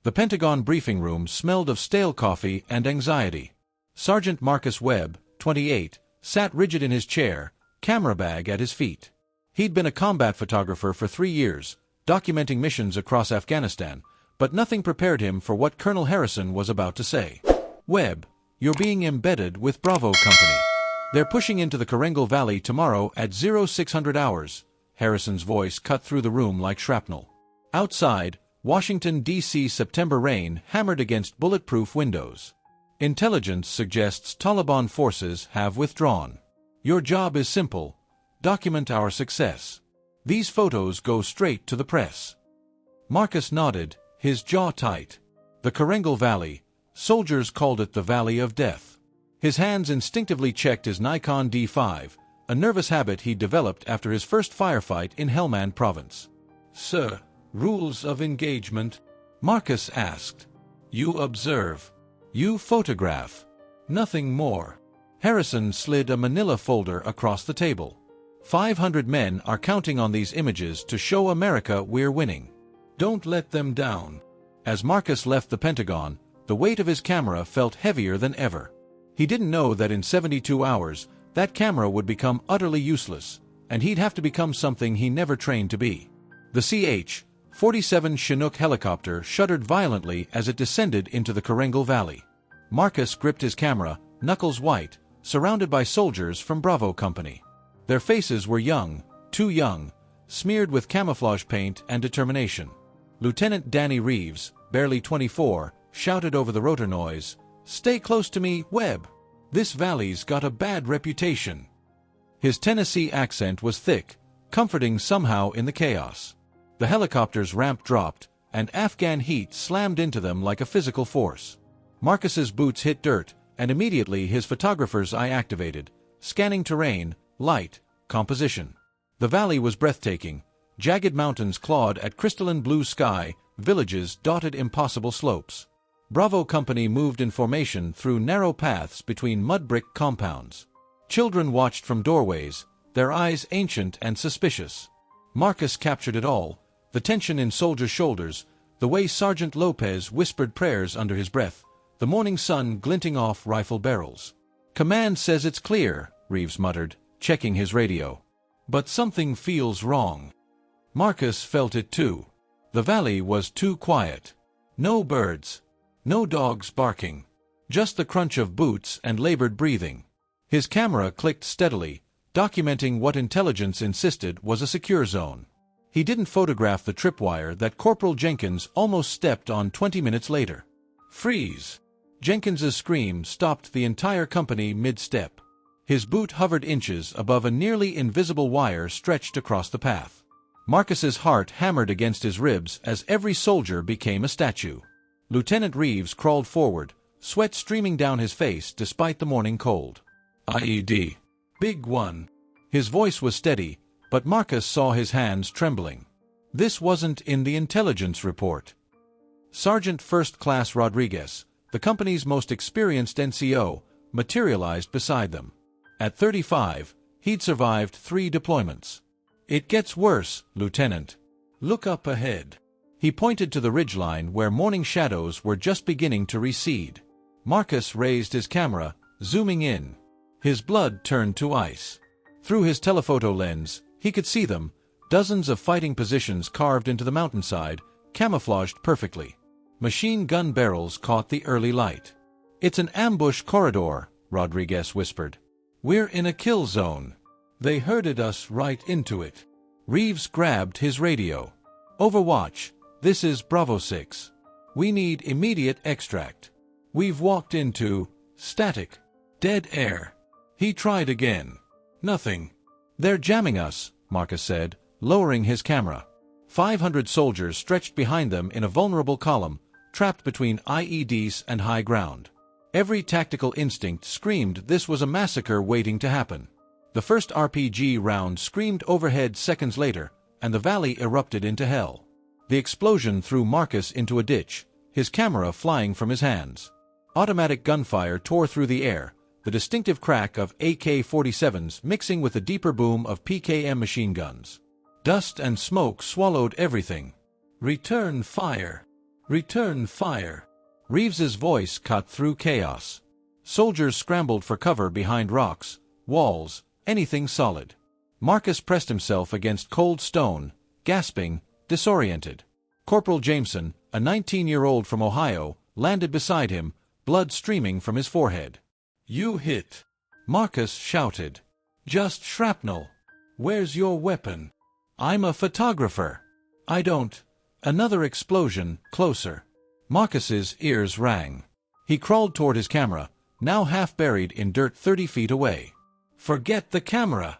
The Pentagon briefing room smelled of stale coffee and anxiety. Sergeant Marcus Webb, 28, sat rigid in his chair, camera bag at his feet. He'd been a combat photographer for 3 years, documenting missions across Afghanistan, but nothing prepared him for what Colonel Harrison was about to say. "Webb, you're being embedded with Bravo Company. They're pushing into the Karengal Valley tomorrow at 0600 hours. Harrison's voice cut through the room like shrapnel. Outside, Washington, D.C. September rain hammered against bulletproof windows. Intelligence suggests Taliban forces have withdrawn. Your job is simple. Document our success. These photos go straight to the press." Marcus nodded, his jaw tight. The Karengal Valley, soldiers called it the Valley of Death. His hands instinctively checked his Nikon D5, a nervous habit he developed after his first firefight in Helmand Province. "Sir, rules of engagement?" Marcus asked. "You observe. You photograph. Nothing more." Harrison slid a manila folder across the table. 500 men are counting on these images to show America we're winning. Don't let them down." As Marcus left the Pentagon, the weight of his camera felt heavier than ever. He didn't know that in 72 hours, that camera would become utterly useless, and he'd have to become something he never trained to be. The CH-47 Chinook helicopter shuddered violently as it descended into the Karengal Valley. Marcus gripped his camera, knuckles white, surrounded by soldiers from Bravo Company. Their faces were young, too young, smeared with camouflage paint and determination. Lieutenant Danny Reeves, barely 24, shouted over the rotor noise, "Stay close to me, Webb. This valley's got a bad reputation." His Tennessee accent was thick, comforting somehow in the chaos. The helicopter's ramp dropped, and Afghan heat slammed into them like a physical force. Marcus's boots hit dirt, and immediately his photographer's eye activated, scanning terrain, light, composition. The valley was breathtaking. Jagged mountains clawed at crystalline blue sky, villages dotted impossible slopes. Bravo Company moved in formation through narrow paths between mud-brick compounds. Children watched from doorways, their eyes ancient and suspicious. Marcus captured it all, the tension in soldiers' shoulders, the way Sergeant Lopez whispered prayers under his breath, the morning sun glinting off rifle barrels. "Command says it's clear," Reeves muttered, checking his radio. "But something feels wrong." Marcus felt it too. The valley was too quiet. No birds. No dogs barking. Just the crunch of boots and labored breathing. His camera clicked steadily, documenting what intelligence insisted was a secure zone. He didn't photograph the tripwire that Corporal Jenkins almost stepped on 20 minutes later. "Freeze!" Jenkins's scream stopped the entire company mid-step. His boot hovered inches above a nearly invisible wire stretched across the path. Marcus's heart hammered against his ribs as every soldier became a statue. Lieutenant Reeves crawled forward, sweat streaming down his face despite the morning cold. "IED. Big one." His voice was steady, but Marcus saw his hands trembling. This wasn't in the intelligence report. Sergeant First Class Rodriguez, the company's most experienced NCO, materialized beside them. At 35, he'd survived 3 deployments. "It gets worse, Lieutenant. Look up ahead." He pointed to the ridgeline where morning shadows were just beginning to recede. Marcus raised his camera, zooming in. His blood turned to ice. Through his telephoto lens, he could see them, dozens of fighting positions carved into the mountainside, camouflaged perfectly. Machine gun barrels caught the early light. "It's an ambush corridor," Rodriguez whispered. "We're in a kill zone. They herded us right into it." Reeves grabbed his radio. "Overwatch, this is Bravo 6. We need immediate extract. We've walked into static, dead air." He tried again. "Nothing." "They're jamming us," Marcus said, lowering his camera. 500 soldiers stretched behind them in a vulnerable column, trapped between IEDs and high ground. Every tactical instinct screamed this was a massacre waiting to happen. The first RPG round screamed overhead seconds later, and the valley erupted into hell. The explosion threw Marcus into a ditch, his camera flying from his hands. Automatic gunfire tore through the air, the distinctive crack of AK-47s mixing with the deeper boom of PKM machine guns. Dust and smoke swallowed everything. "Return fire." Return fire. Reeves's voice cut through chaos. Soldiers scrambled for cover behind rocks, walls, anything solid. Marcus pressed himself against cold stone, gasping, disoriented. Corporal Jameson, a 19-year-old from Ohio, landed beside him, blood streaming from his forehead. "You hit," Marcus shouted. "Just shrapnel. Where's your weapon?" "I'm a photographer." "I don't." Another explosion, closer. Marcus's ears rang. He crawled toward his camera, now half buried in dirt 30 feet away. "Forget the camera."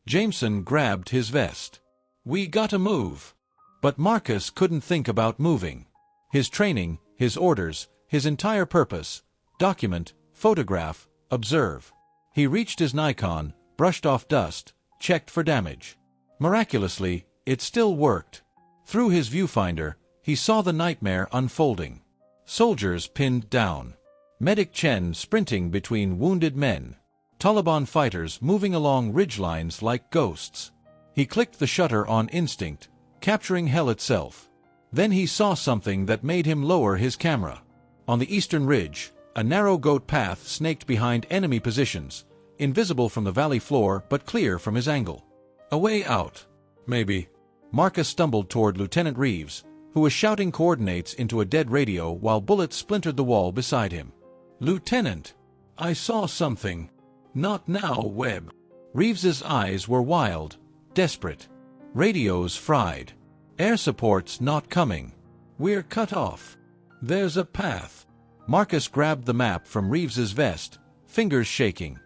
Jameson grabbed his vest. "We gotta move." But Marcus couldn't think about moving. His training, his orders, his entire purpose: document, photograph, observe. He reached his Nikon, brushed off dust, checked for damage. Miraculously, it still worked. Through his viewfinder, he saw the nightmare unfolding. Soldiers pinned down. Medic Chen sprinting between wounded men. Taliban fighters moving along ridgelines like ghosts. He clicked the shutter on instinct, capturing hell itself. Then he saw something that made him lower his camera. On the eastern ridge, a narrow goat path snaked behind enemy positions, invisible from the valley floor but clear from his angle. A way out. Maybe. Marcus stumbled toward Lieutenant Reeves, who was shouting coordinates into a dead radio while bullets splintered the wall beside him. "Lieutenant, I saw something." "Not now, Webb." Reeves's eyes were wild, desperate. "Radios fried. Air support's not coming. We're cut off. There's a path." Marcus grabbed the map from Reeves's vest, fingers shaking.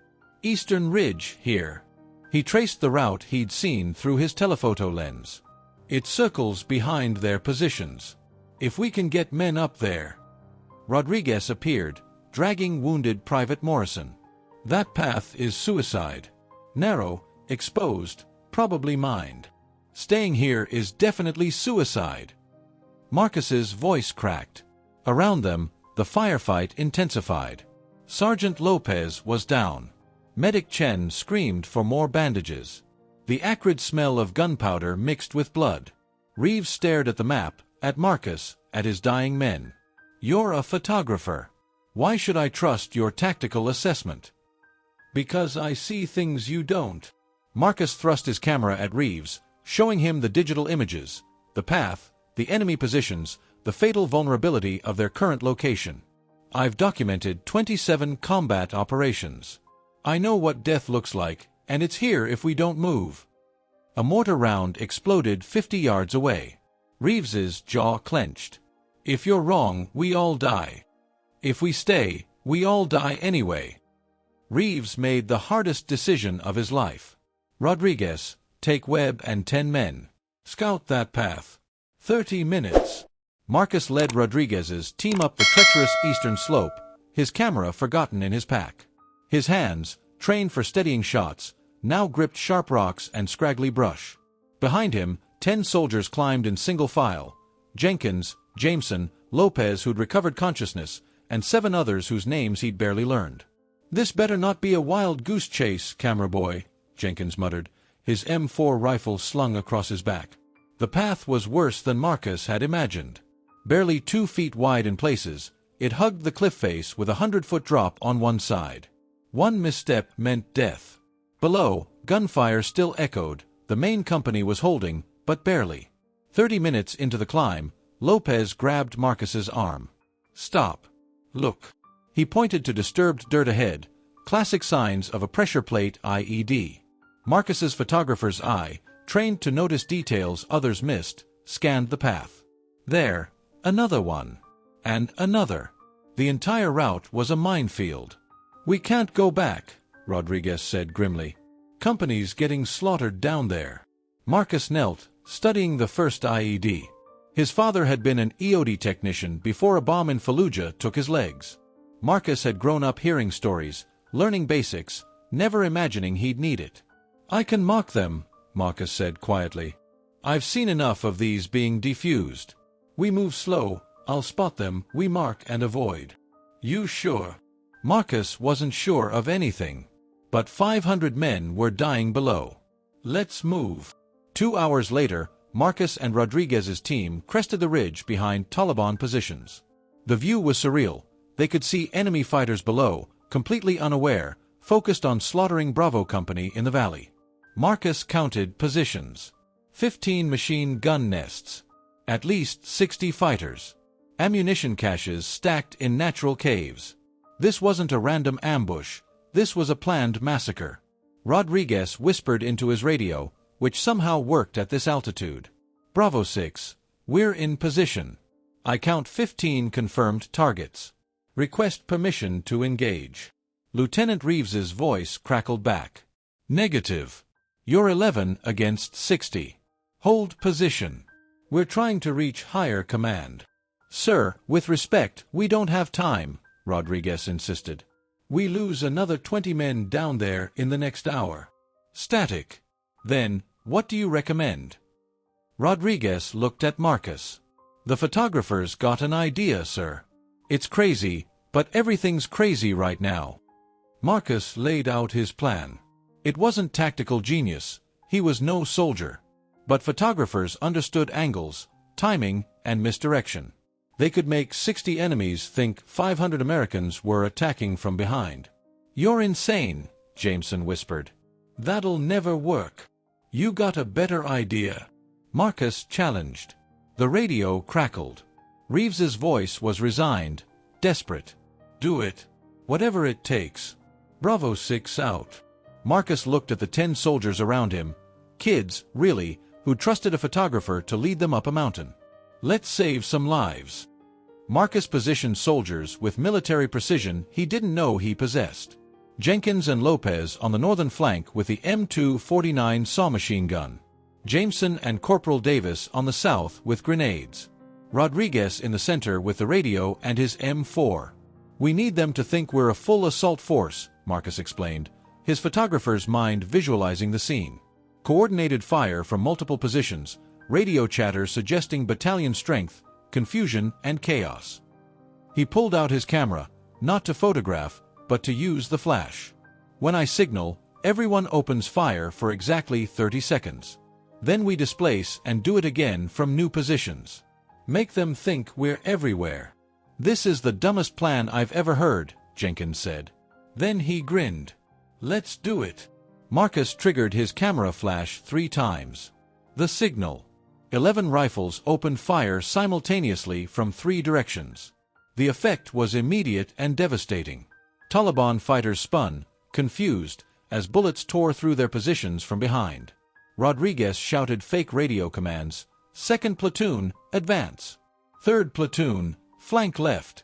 "Eastern Ridge, here." He traced the route he'd seen through his telephoto lens. "It circles behind their positions. If we can get men up there." Rodriguez appeared, dragging wounded Private Morrison. "That path is suicide. Narrow, exposed, probably mined. Staying here is definitely suicide." Marcus's voice cracked. Around them, the firefight intensified. Sergeant Lopez was down. Medic Chen screamed for more bandages. The acrid smell of gunpowder mixed with blood. Reeves stared at the map, at Marcus, at his dying men. "You're a photographer. Why should I trust your tactical assessment?" "Because I see things you don't." Marcus thrust his camera at Reeves, showing him the digital images, the path, the enemy positions, the fatal vulnerability of their current location. "I've documented 27 combat operations. I know what death looks like, and it's here if we don't move." A mortar round exploded 50 yards away. Reeves's jaw clenched. "If you're wrong, we all die. If we stay, we all die anyway." Reeves made the hardest decision of his life. "Rodriguez, take Webb and 10 men. Scout that path. 30 minutes." Marcus led Rodriguez's team up the treacherous eastern slope, his camera forgotten in his pack. His hands, trained for steadying shots, now gripped sharp rocks and scraggly brush. Behind him, 10 soldiers climbed in single file: Jenkins, Jameson, Lopez, who'd recovered consciousness, and 7 others whose names he'd barely learned. "This better not be a wild goose chase, camera boy," Jenkins muttered, his M4 rifle slung across his back. The path was worse than Marcus had imagined. Barely 2 feet wide in places, it hugged the cliff face with a 100-foot drop on one side. One misstep meant death. Below, gunfire still echoed. The main company was holding, but barely. 30 minutes into the climb, Lopez grabbed Marcus's arm. "Stop. Look." He pointed to disturbed dirt ahead, classic signs of a pressure plate IED. Marcus's photographer's eye, trained to notice details others missed, scanned the path. There, another one. And another. The entire route was a minefield. "We can't go back," Rodriguez said grimly. "Company's getting slaughtered down there." Marcus knelt, studying the first IED. His father had been an EOD technician before a bomb in Fallujah took his legs. Marcus had grown up hearing stories, learning basics, never imagining he'd need it. "I can mark them," Marcus said quietly. "I've seen enough of these being defused. We move slow, I'll spot them, we mark and avoid." "You sure?" Marcus wasn't sure of anything. But 500 men were dying below. "Let's move." 2 hours later, Marcus and Rodriguez's team crested the ridge behind Taliban positions. The view was surreal. They could see enemy fighters below, completely unaware, focused on slaughtering Bravo Company in the valley. Marcus counted positions. 15 machine gun nests. At least 60 fighters. Ammunition caches stacked in natural caves. This wasn't a random ambush. This was a planned massacre. Rodriguez whispered into his radio, which somehow worked at this altitude. Bravo 6, we're in position. I count 15 confirmed targets. Request permission to engage. Lieutenant Reeves's voice crackled back. Negative. You're 11 against 60. Hold position. We're trying to reach higher command. Sir, with respect, we don't have time, Rodriguez insisted. We lose another 20 men down there in the next hour. Static. Then, what do you recommend? Rodriguez looked at Marcus. The photographers got an idea, sir. It's crazy, but everything's crazy right now. Marcus laid out his plan. It wasn't tactical genius. He was no soldier. But photographers understood angles, timing, and misdirection. They could make 60 enemies think 500 Americans were attacking from behind. You're insane, Jameson whispered. That'll never work. You got a better idea. Marcus challenged. The radio crackled. Reeves's voice was resigned, desperate. Do it. Whatever it takes. Bravo 6 out. Marcus looked at the 10 soldiers around him. Kids, really, who trusted a photographer to lead them up a mountain. Let's save some lives. Marcus positioned soldiers with military precision he didn't know he possessed. Jenkins and Lopez on the northern flank with the M249 saw machine gun. Jameson and Corporal Davis on the south with grenades. Rodriguez in the center with the radio and his M4. We need them to think we're a full assault force, Marcus explained, his photographer's mind visualizing the scene. Coordinated fire from multiple positions, radio chatter suggesting battalion strength, confusion, and chaos. He pulled out his camera, not to photograph, but to use the flash. When I signal, everyone opens fire for exactly 30 seconds. Then we displace and do it again from new positions. Make them think we're everywhere. This is the dumbest plan I've ever heard, Jenkins said. Then he grinned. Let's do it. Marcus triggered his camera flash 3 times. The signal. 11 rifles opened fire simultaneously from 3 directions. The effect was immediate and devastating. Taliban fighters spun, confused, as bullets tore through their positions from behind. Rodriguez shouted fake radio commands. 2nd platoon, advance. 3rd platoon, flank left.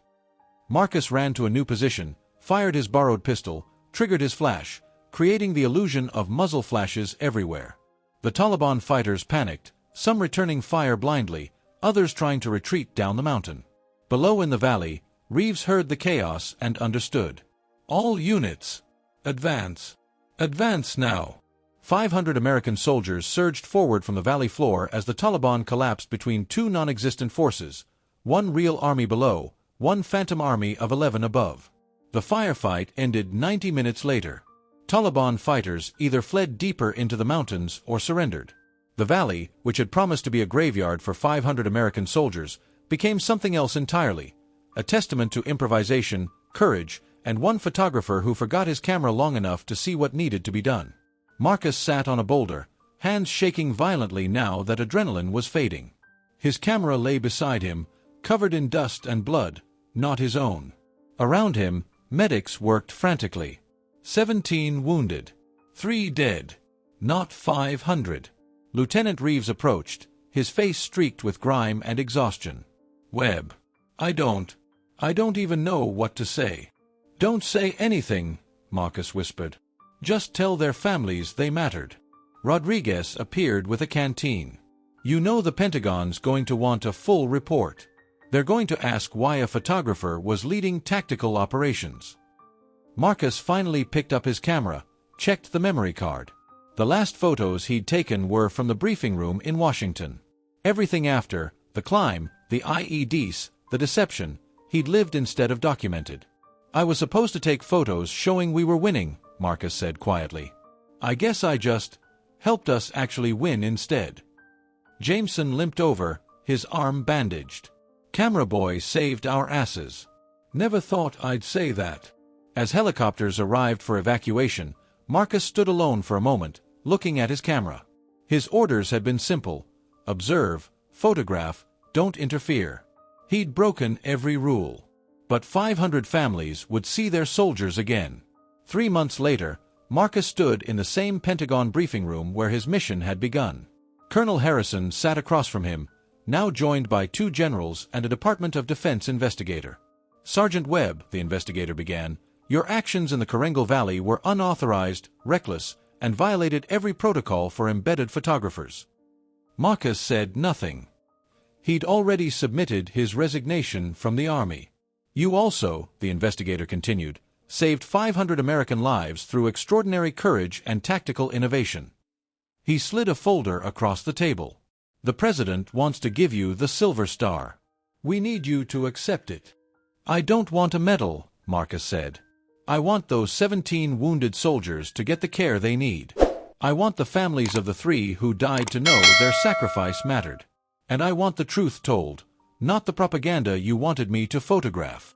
Marcus ran to a new position, fired his borrowed pistol, triggered his flash, creating the illusion of muzzle flashes everywhere. The Taliban fighters panicked, some returning fire blindly, others trying to retreat down the mountain. Below in the valley, Reeves heard the chaos and understood. All units, advance. Advance now. 500 American soldiers surged forward from the valley floor as the Taliban collapsed between 2 non-existent forces, 1 real army below, 1 phantom army of 11 above. The firefight ended 90 minutes later. Taliban fighters either fled deeper into the mountains or surrendered. The valley, which had promised to be a graveyard for 500 American soldiers, became something else entirely, a testament to improvisation, courage, and one photographer who forgot his camera long enough to see what needed to be done. Marcus sat on a boulder, hands shaking violently now that adrenaline was fading. His camera lay beside him, covered in dust and blood, not his own. Around him, medics worked frantically. 17 wounded. 3 dead. Not 500. Lieutenant Reeves approached, his face streaked with grime and exhaustion. Webb. I don't even know what to say. Don't say anything, Marcus whispered. Just tell their families they mattered. Rodriguez appeared with a canteen. You know the Pentagon's going to want a full report. They're going to ask why a photographer was leading tactical operations. Marcus finally picked up his camera, checked the memory card. The last photos he'd taken were from the briefing room in Washington. Everything after, the climb, the IEDs, the deception, he'd lived instead of documented. I was supposed to take photos showing we were winning, Marcus said quietly. I guess I just helped us actually win instead. Jameson limped over, his arm bandaged. "Camera boy saved our asses." "Never thought I'd say that." As helicopters arrived for evacuation, Marcus stood alone for a moment, looking at his camera. His orders had been simple: observe, photograph, don't interfere. He'd broken every rule. But 500 families would see their soldiers again. 3 months later, Marcus stood in the same Pentagon briefing room where his mission had begun. Colonel Harrison sat across from him, now joined by 2 generals and a Department of Defense investigator. "Sergeant Webb," the investigator began, "your actions in the Karengal Valley were unauthorized, reckless, and violated every protocol for embedded photographers." Marcus said nothing. He'd already submitted his resignation from the Army. "You also," the investigator continued, "saved 500 American lives through extraordinary courage and tactical innovation." He slid a folder across the table. "The President wants to give you the Silver Star. We need you to accept it." "I don't want a medal," Marcus said. "I want those 17 wounded soldiers to get the care they need. I want the families of the 3 who died to know their sacrifice mattered. And I want the truth told, not the propaganda you wanted me to photograph."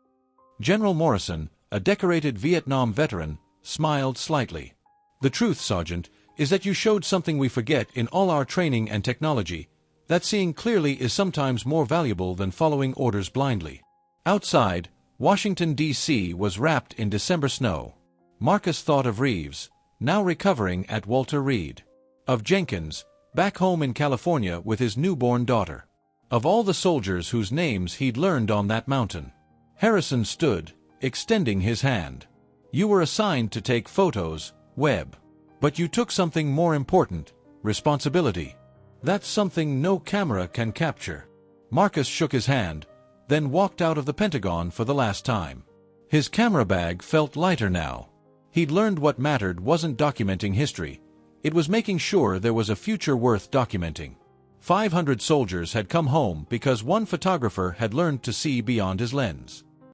General Morrison, a decorated Vietnam veteran, smiled slightly. "The truth, Sergeant, is that you showed something we forget in all our training and technology, that seeing clearly is sometimes more valuable than following orders blindly." Outside, Washington, D.C. was wrapped in December snow. Marcus thought of Reeves, now recovering at Walter Reed. Of Jenkins, back home in California with his newborn daughter. Of all the soldiers whose names he'd learned on that mountain. Harrison stood, extending his hand. "You were assigned to take photos, Webb. But you took something more important: responsibility. That's something no camera can capture." Marcus shook his hand, then walked out of the Pentagon for the last time. His camera bag felt lighter now. He'd learned what mattered wasn't documenting history. It was making sure there was a future worth documenting. 500 soldiers had come home because one photographer had learned to see beyond his lens.